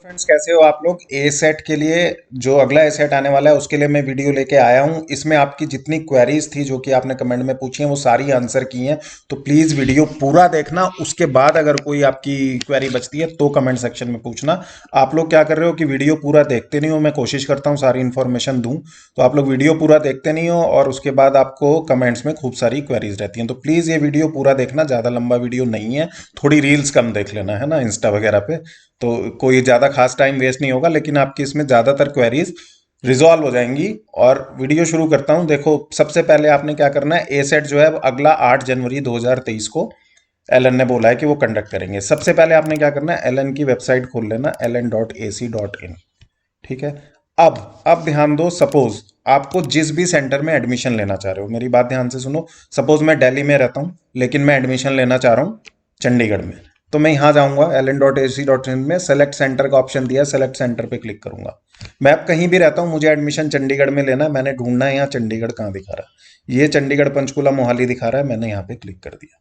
Friends, कैसे हो आप लोग। ए सेट के लिए जो अगला ए सेट आने वाला है उसके लिए मैं वीडियो लेके आया हूं। इसमें आपकी जितनी क्वेरीज थी जो कि आपने कमेंट में पूछी हैं वो सारी आंसर की हैं। तो प्लीज वीडियो पूरा देखना, उसके बाद अगर कोई आपकी क्वेरी बचती है तो कमेंट सेक्शन में पूछना। आप लोग क्या कर रहे हो कि वीडियो पूरा देखते नहीं हो। मैं कोशिश करता हूँ सारी इन्फॉर्मेशन दूं, तो आप लोग वीडियो पूरा देखते नहीं हो और उसके बाद आपको कमेंट्स में खूब सारी क्वेरीज रहती हैं। तो प्लीज ये वीडियो पूरा देखना, ज्यादा लंबा वीडियो नहीं है। थोड़ी रील्स कम देख लेना, है ना, इंस्टा वगैरह पे। तो कोई ज़्यादा खास टाइम वेस्ट नहीं होगा, लेकिन आपकी इसमें ज़्यादातर क्वेरीज रिजॉल्व हो जाएंगी। और वीडियो शुरू करता हूं। देखो, सबसे पहले आपने क्या करना है, ए सेट जो है वो अगला 8 जनवरी 2023 को एलन ने बोला है कि वो कंडक्ट करेंगे। सबसे पहले आपने क्या करना है, एलन की वेबसाइट खोल लेना, ln.ac.in। ठीक है। अब ध्यान दो, सपोज आपको जिस भी सेंटर में एडमिशन लेना चाह रहे हो, मेरी बात ध्यान से सुनो। सपोज मैं दिल्ली में रहता हूं लेकिन मैं एडमिशन लेना चाह रहा हूं चंडीगढ़ में। तो मैं यहाँ जाऊंगा ln.ac.in में, सेलेक्ट सेंटर का ऑप्शन दिया है, सेलेक्ट सेंटर पे क्लिक करूंगा। मैं अब कहीं भी रहता हूँ, मुझे एडमिशन चंडीगढ़ में लेना है, मैंने ढूंढना है यहाँ चंडीगढ़ कहाँ दिखा रहा है, ये चंडीगढ़ पंचकुला मोहाली दिखा रहा है, मैंने यहाँ पे क्लिक कर दिया।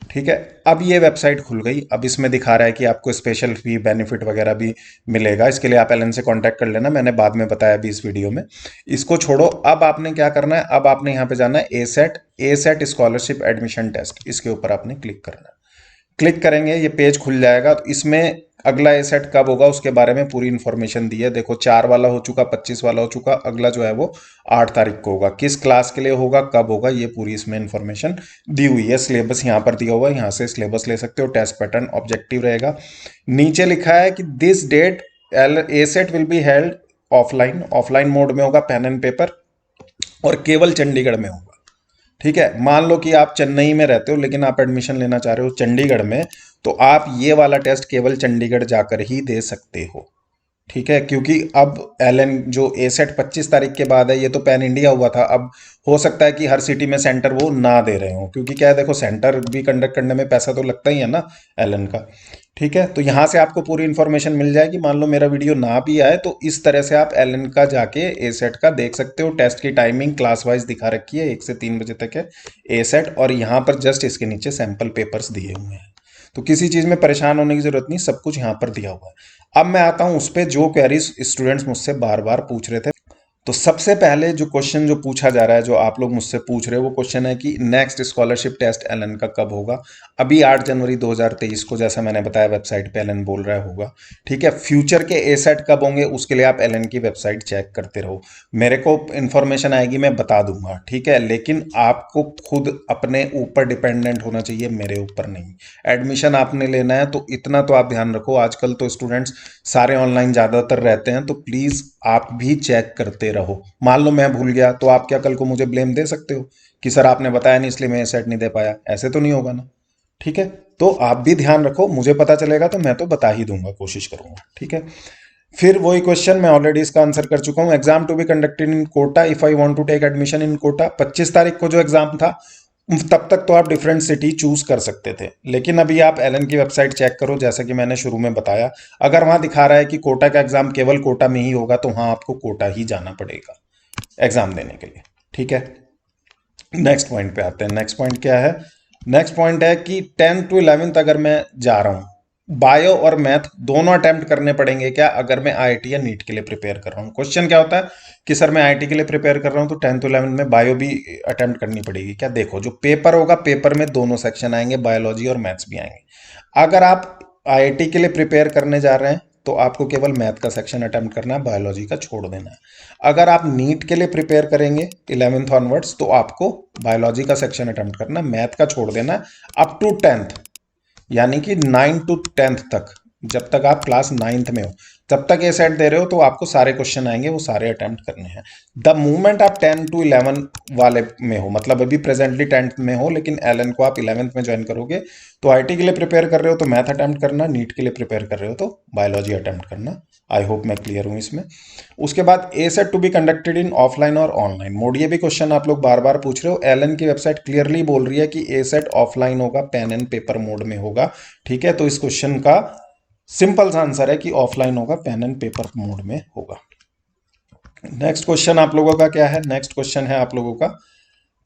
ठीक है। अब ये वेबसाइट खुल गई। अब इसमें दिखा रहा है कि आपको स्पेशल फी बेनिफिट वगैरह भी मिलेगा। इसके लिए आप एलन से कांटेक्ट कर लेना, मैंने बाद में बताया भी इस वीडियो में। इसको छोड़ो, अब आपने क्या करना है, अब आपने यहाँ पे जाना है A set scholarship admission test, इसके ऊपर आपने क्लिक करना है। क्लिक करेंगे ये पेज खुल जाएगा। तो इसमें अगला ए सेट कब होगा उसके बारे में पूरी इंफॉर्मेशन दी है। देखो, 4 वाला हो चुका, 25 वाला हो चुका, अगला जो है वो 8 तारीख को होगा। किस क्लास के लिए होगा, कब होगा, ये पूरी इसमें इंफॉर्मेशन दी हुई है। सिलेबस यहाँ पर दिया हुआ है, यहाँ से सिलेबस ले सकते हो। टेस्ट पैटर्न ऑब्जेक्टिव रहेगा। नीचे लिखा है कि this date ASET will be held offline, offline mode में होगा, पेन एंड पेपर, और केवल चंडीगढ़ में होगा। ठीक है। मान लो कि आप चेन्नई में रहते हो लेकिन आप एडमिशन लेना चाह रहे हो चंडीगढ़ में, तो आप ये वाला टेस्ट केवल चंडीगढ़ जाकर ही दे सकते हो। ठीक है। क्योंकि अब एलन जो ए सेट 25 तारीख के बाद है, ये तो पैन इंडिया हुआ था। अब हो सकता है कि हर सिटी में सेंटर वो ना दे रहे हो, क्योंकि क्या है, देखो, सेंटर भी कंडक्ट करने में पैसा तो लगता ही है ना एलन का। ठीक है। तो यहाँ से आपको पूरी इंफॉर्मेशन मिल जाएगी। मान लो मेरा वीडियो ना भी आए तो इस तरह से आप एलन का जाके ए सेट का देख सकते हो। टेस्ट की टाइमिंग क्लास वाइज दिखा रखी है, 1 से 3 बजे तक है ए सेट, और यहाँ पर जस्ट इसके नीचे सैंपल पेपर्स दिए हुए हैं। तो किसी चीज में परेशान होने की जरूरत नहीं, सब कुछ यहाँ पर दिया हुआ है। अब मैं आता हूं उस पे जो क्वेरीज स्टूडेंट्स मुझसे बार बार पूछ रहे थे। तो सबसे पहले जो क्वेश्चन जो पूछा जा रहा है, जो आप लोग मुझसे पूछ रहे हो, वो क्वेश्चन है कि नेक्स्ट स्कॉलरशिप टेस्ट एलन का कब होगा। अभी 8 जनवरी 2023 को, जैसा मैंने बताया, वेबसाइट पे एलन बोल रहा होगा। ठीक है। फ्यूचर के ए सेट कब होंगे उसके लिए आप एलन की वेबसाइट चेक करते रहो। मेरे को इन्फॉर्मेशन आएगी मैं बता दूंगा। ठीक है। लेकिन आपको खुद अपने ऊपर डिपेंडेंट होना चाहिए, मेरे ऊपर नहीं। एडमिशन आपने लेना है तो इतना तो आप ध्यान रखो, आजकल तो स्टूडेंट्स सारे ऑनलाइन ज़्यादातर रहते हैं, तो प्लीज़ आप भी चेक करते रहो। मान लो मैं भूल गया तो आप क्या कल को मुझे ब्लेम दे सकते हो कि सर आपने बताया नहीं इसलिए मैं सेट नहीं दे पाया। ऐसे तो नहीं होगा ना। ठीक है। तो आप भी ध्यान रखो, मुझे पता चलेगा तो मैं तो बता ही दूंगा, कोशिश करूंगा। ठीक है। फिर वही क्वेश्चन, मैं ऑलरेडी इसका आंसर कर चुका हूँ। Exam to be conducted in Kota if I want to take admission in Kota. 25 तारीख को जो एग्जाम था, तब तक तो आप डिफरेंट सिटी चूज कर सकते थे, लेकिन अभी आप एलन की वेबसाइट चेक करो, जैसा कि मैंने शुरू में बताया। अगर वहां दिखा रहा है कि कोटा का एग्जाम केवल कोटा में ही होगा, तो वहां आपको कोटा ही जाना पड़ेगा एग्जाम देने के लिए। ठीक है। नेक्स्ट पॉइंट पे आते हैं। नेक्स्ट पॉइंट क्या है, नेक्स्ट पॉइंट है कि 10th to 11th अगर मैं जा रहा हूं, बायो और मैथ दोनों अटेम्प्ट करने पड़ेंगे क्या, अगर मैं आईआईटी या नीट के लिए प्रिपेयर कर रहा हूँ। क्वेश्चन क्या होता है कि सर मैं आईआईटी के लिए प्रिपेयर कर रहा हूँ तो 10th to 11th में बायो भी अटेम्प्ट करनी पड़ेगी क्या। देखो, जो पेपर होगा, पेपर में दोनों सेक्शन आएंगे, बायोलॉजी और मैथ्स भी आएंगे। अगर आप आईआईटी के लिए प्रिपेयर करने जा रहे हैं तो आपको केवल मैथ का सेक्शन अटेम्प्ट करना है, बायोलॉजी का छोड़ देना है। अगर आप नीट के लिए प्रिपेयर करेंगे 11th ऑनवर्ड्स, तो आपको बायोलॉजी का सेक्शन अटेम्प्ट करना है, मैथ का छोड़ देना है। अप टू 10th, यानी कि 9 to 10th तक, जब तक आप क्लास 9th में हो तब तक ये सेट दे रहे हो, तो आपको सारे क्वेश्चन आएंगे, वो सारे अटेम्प्ट करने हैं। द मूवमेंट आप 10 to 11 वाले में हो, मतलब अभी प्रेजेंटली 10th में हो लेकिन एलन को आप 11th में ज्वाइन करोगे, तो आईटी के लिए प्रिपेयर कर रहे हो तो मैथ अटेम्प्ट करना, नीट के लिए प्रिपेयर कर रहे हो तो बायोलॉजी अटेम्प्ट करना। आई होप मैं क्लियर हूँ इसमें। उसके बाद A set to be conducted in offline और ऑनलाइन मोड, ये भी क्वेश्चन आप लोग बार बार पूछ रहे हो। एलन की वेबसाइट क्लियरली बोल रही है कि ए सेट ऑफलाइन होगा, पेन एंड पेपर मोड में होगा। ठीक है। तो इस क्वेश्चन का सिंपल सा आंसर है कि ऑफलाइन होगा, पेन एंड पेपर मोड में होगा। नेक्स्ट क्वेश्चन आप लोगों का क्या है, नेक्स्ट क्वेश्चन है आप लोगों का,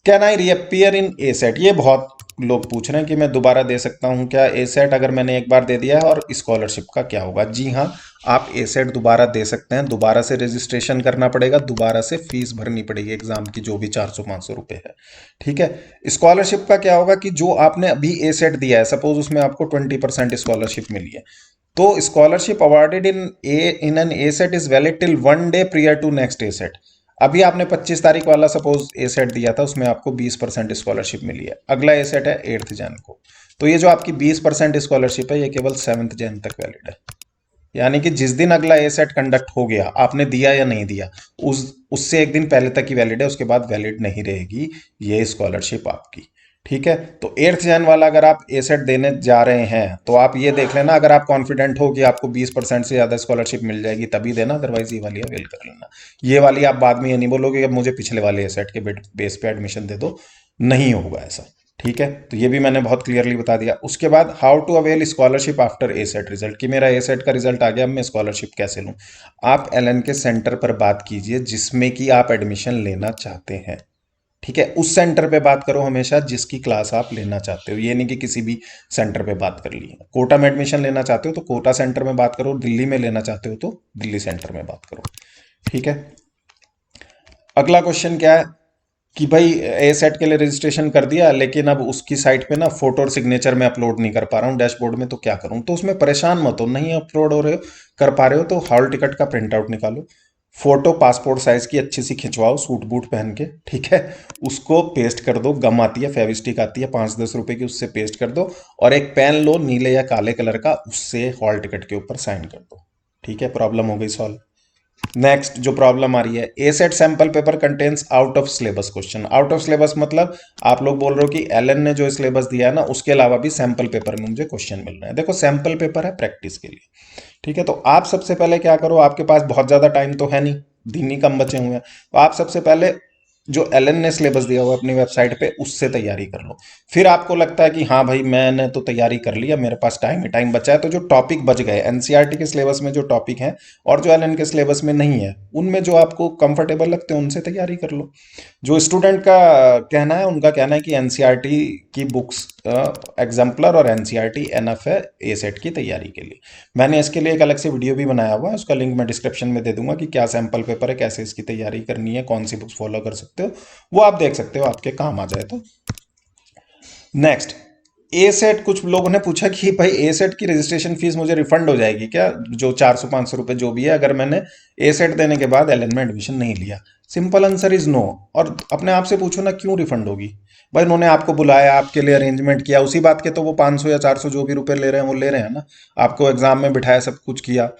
can I reappear in A set. ये बहुत लोग पूछ रहे हैं कि मैं दोबारा दे सकता हूं क्या ए सेट, अगर मैंने एक बार दे दिया है, और स्कॉलरशिप का क्या होगा? जी हाँ, आप ए सेट दोबारा दे सकते हैं। दोबारा से रजिस्ट्रेशन करना पड़ेगा, दोबारा से फीस भरनी पड़ेगी एग्जाम की, जो भी 400-500 रुपए है। ठीक है। स्कॉलरशिप का क्या होगा कि जो आपने अभी ए सेट दिया है, सपोज उसमें आपको 20% स्कॉलरशिप मिली है, तो scholarship awarded in an ASET is valid till 1 day prior to next ASET. अभी आपने 25 तारीख वाला सपोज ए सेट दिया था, उसमें आपको 20% स्कॉलरशिप मिली है। अगला ए सेट है 8 जैन को, तो ये जो आपकी 20% स्कॉलरशिप है, ये केवल 7 जैन तक वैलिड है। यानी कि जिस दिन अगला ए सेट कंडक्ट हो गया, आपने दिया या नहीं दिया, उससे एक दिन पहले तक ही वैलिड है, उसके बाद वैलिड नहीं रहेगी ये स्कॉलरशिप आपकी। ठीक है। तो 8 जैन वाला अगर आप ए सेट देने जा रहे हैं, तो आप ये देख लेना, अगर आप कॉन्फिडेंट हो कि आपको 20% से ज्यादा स्कॉलरशिप मिल जाएगी तभी देना, अदरवाइज ये वाली अवेल कर लेना। ये वाली आप बाद में ये नहीं बोलोगे कि अब मुझे पिछले वाले ए सेट के बेस पे एडमिशन दे दो, नहीं होगा ऐसा। ठीक है। तो ये भी मैंने बहुत क्लियरली बता दिया। उसके बाद how to avail scholarship after ASET result, कि मेरा ए सेट का रिजल्ट आ गया, अब मैं स्कॉलरशिप कैसे लूं? आप एलएन के सेंटर पर बात कीजिए जिसमें कि आप एडमिशन लेना चाहते हैं। ठीक है। उस सेंटर पे बात करो हमेशा जिसकी क्लास आप लेना चाहते हो, ये नहीं कि किसी भी सेंटर पे बात कर ली। कोटा में एडमिशन लेना चाहते हो तो कोटा सेंटर में बात करो, दिल्ली में लेना चाहते हो तो दिल्ली सेंटर में बात करो। ठीक है। अगला क्वेश्चन क्या है कि भाई ए सेट के लिए रजिस्ट्रेशन कर दिया, लेकिन अब उसकी साइट पे ना फोटो और सिग्नेचर में अपलोड नहीं कर पा रहा हूँ डैशबोर्ड में, तो क्या करूँ? तो उसमें परेशान मत हो, नहीं अपलोड हो रहे हो, कर पा रहे हो तो हॉल टिकट का प्रिंट आउट निकालो, फोटो पासपोर्ट साइज की अच्छी सी खिंचवाओ सूट बूट पहन के। ठीक है। उसको पेस्ट कर दो, गम आती है, फेविस्टिक आती है 5-10 रुपए की, उससे पेस्ट कर दो, और एक पेन लो नीले या काले कलर का, उससे हॉल टिकट के ऊपर साइन कर दो। ठीक है। प्रॉब्लम हो गई सॉल्व। नेक्स्ट जो प्रॉब्लम आ रही है, A set sample paper contains out of syllabus question. Out of syllabus मतलब आप लोग बोल रहे हो कि एलन ने जो सिलेबस दिया है ना, उसके अलावा भी सैंपल पेपर में मुझे क्वेश्चन मिल रहे हैं। देखो सैंपल पेपर है प्रैक्टिस के लिए। ठीक है। तो आप सबसे पहले क्या करो, आपके पास बहुत ज्यादा टाइम तो है नहीं, दिन ही कम बचे हुए हैं, तो आप सबसे पहले जो एलन ने सिलेबस दिया हुआ अपनी वेबसाइट पे, उससे तैयारी कर लो। फिर आपको लगता है कि हाँ भाई मैंने तो तैयारी कर लिया, मेरे पास टाइम ही टाइम बचा है, तो जो टॉपिक बच गए एनसीईआरटी के सिलेबस में, जो टॉपिक हैं और जो एलन के सिलेबस में नहीं है, उनमें जो आपको कंफर्टेबल लगते हैं उनसे तैयारी कर लो। जो स्टूडेंट का कहना है, उनका कहना है कि एनसीईआरटी की बुक्स एग्जाम्पलर और एनसीईआरटी एनएफ है ए सेट की तैयारी के लिए। मैंने इसके लिए एक अलग से वीडियो भी बनाया हुआ है, उसका लिंक मैं डिस्क्रिप्शन में दे दूंगा कि क्या सैंपल पेपर है, कैसे इसकी तैयारी करनी है, कौन सी बुक्स फॉलो कर सकते हो, वो आप देख सकते हो, आपके काम आ जाए तो। नेक्स्ट, ए सेट, कुछ लोगों ने पूछा कि भाई ए सेट की रजिस्ट्रेशन फीस मुझे रिफंड हो जाएगी क्या, जो 400-500 रुपए जो भी है, अगर मैंने ए सेट देने के बाद एलएन में एडमिशन नहीं लिया? Simple answer is no. और अपने आप से पूछो ना, क्यों रिफंड होगी? भाई उन्होंने आपको बुलाया, आपके लिए अरेंजमेंट किया, उसी बात के तो वो 500 या 400 जो भी रुपए ले रहे हैं वो ले रहे हैं ना। आपको एग्जाम में बिठाया, सब कुछ किया।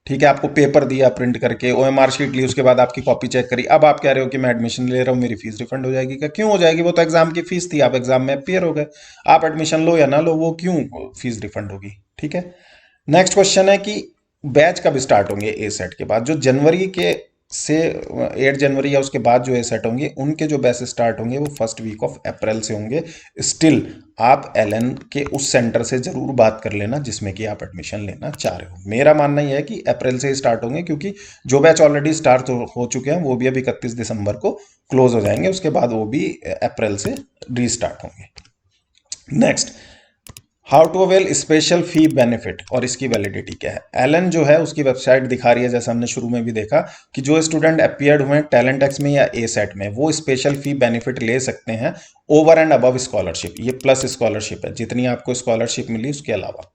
ठीक है। आपको पेपर दिया प्रिंट करके, ओएमआर शीट ली, उसके बाद आपकी कॉपी चेक करी, अब आप कह रहे हो कि मैं एडमिशन ले रहा हूँ, मेरी फीस रिफंड हो जाएगी क्या? क्यों हो जाएगी? वो तो एग्जाम की फीस थी, आप एग्जाम में अपियर हो गए, आप एडमिशन लो या ना लो, वो क्यों फीस रिफंड होगी? ठीक है। नेक्स्ट क्वेश्चन है कि बैच कब स्टार्ट होंगे ए सेट के बाद? जो जनवरी के से 8 जनवरी या उसके बाद जो ए सेट होंगे, उनके जो बैच स्टार्ट होंगे वो फर्स्ट वीक ऑफ अप्रैल से होंगे। स्टिल आप एलएन के उस सेंटर से जरूर बात कर लेना जिसमें कि आप एडमिशन लेना चाह रहे हो। मेरा मानना यह है कि अप्रैल से ही स्टार्ट होंगे, क्योंकि जो बैच ऑलरेडी स्टार्ट हो चुके हैं वो भी अब 31 दिसंबर को क्लोज हो जाएंगे, उसके बाद वो भी अप्रैल से रीस्टार्ट होंगे। Next, how to avail special fee benefit और इसकी वैलिडिटी क्या है? एलन जो है उसकी वेबसाइट दिखा रही है, जैसा हमने शुरू में भी देखा, कि जो स्टूडेंट अपीयर्ड हुए हैं टैलेंट एक्स में या ए सेट में, वो स्पेशल फी बेनिफिट ले सकते हैं ओवर एंड अबव स्कॉलरशिप। ये प्लस स्कॉलरशिप है, जितनी आपको स्कॉलरशिप मिली उसके अलावा।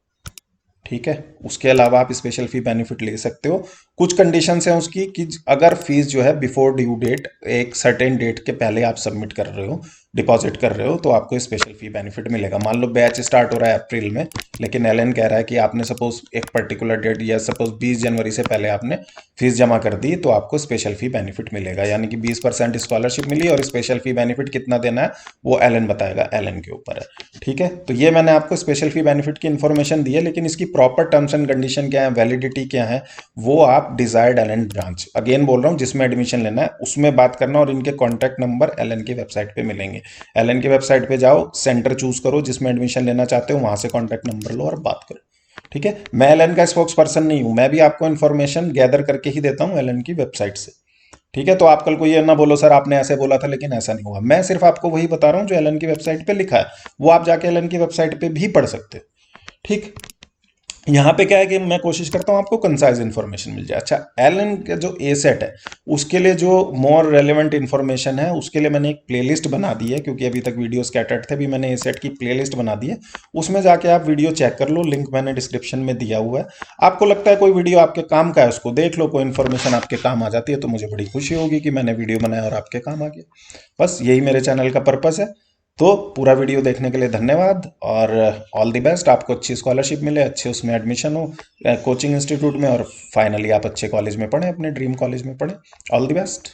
ठीक है। उसके अलावा आप स्पेशल फी बेनिफिट ले सकते हो। कुछ कंडीशंस हैं उसकी, कि अगर फीस जो है बिफोर ड्यू डेट, एक सर्टेन डेट के पहले आप सबमिट कर रहे हो, डिपॉजिट कर रहे हो, तो आपको स्पेशल फी बेनिफिट मिलेगा। मान लो बैच स्टार्ट हो रहा है अप्रैल में, लेकिन एलएन कह रहा है कि आपने सपोज एक पर्टिकुलर डेट या सपोज 20 जनवरी से पहले आपने फीस जमा कर दी, तो आपको स्पेशल फी बेनिफिट मिलेगा। यानी कि 20% स्कॉलरशिप मिली, और स्पेशल फी बेनिफिट कितना देना है वो एलएन बताएगा, एलएन के ऊपर है। ठीक है। तो ये मैंने आपको स्पेशल फी बेनिफिट की इन्फॉर्मेशन दी है, लेकिन इसकी प्रॉपर टर्म्स एंड कंडीशन क्या है, वैलिडिटी क्या है, वो आप डिजायर्ड एलएन ब्रांच, अगेन बोल रहा हूँ, जिसमें एडमिशन लेना है उसमें बात करना, और इनके कॉन्टैक्ट नंबर एलएन की वेबसाइट पे मिलेंगे। एलएन की वेबसाइट पे जाओ, सेंटर चूज करो जिसमें एडमिशन लेना चाहते हो, वहां से कॉन्टैक्ट नंबर लो और बात करो। ठीक है। मैं एलएन का स्पोक्स पर्सन नहीं हूं, मैं भी आपको इन्फॉर्मेशन गैदर करके ही देता हूं एलएन की वेबसाइट से। ठीक है, तो आप कल को ये ना बोलो सर आपने ऐसे बोला था लेकिन ऐसा नहीं हुआ। मैं सिर्फ आपको वही बता रहा हूँ जो एलन की वेबसाइट पे लिखा है, वो आप जाके एलन की वेबसाइट पे भी पढ़ सकते हो। ठीक। यहाँ पे क्या है कि मैं कोशिश करता हूँ आपको कंसाइज इन्फॉर्मेशन मिल जाए। अच्छा, एलन का जो ए सेट है उसके लिए जो मोर रेलेवेंट इन्फॉर्मेशन है उसके लिए मैंने एक प्लेलिस्ट बना दी है, क्योंकि अभी तक वीडियो स्कैटर्ड थे, भी मैंने ए सेट की प्लेलिस्ट बना दी है। उसमें जाके आप वीडियो चेक कर लो, लिंक मैंने डिस्क्रिप्शन में दिया हुआ है। आपको लगता है कोई वीडियो आपके काम का है, उसको देख लो, कोई इन्फॉर्मेशन आपके काम आ जाती है तो मुझे बड़ी खुशी होगी कि मैंने वीडियो बनाया और आपके काम आ गया। बस यही मेरे चैनल का पर्पस है। तो पूरा वीडियो देखने के लिए धन्यवाद और ऑल द बेस्ट। आपको अच्छी स्कॉलरशिप मिले, अच्छे उसमें एडमिशन हो कोचिंग इंस्टीट्यूट में, और फाइनली आप अच्छे कॉलेज में पढ़ें, अपने ड्रीम कॉलेज में पढ़ें। All the best.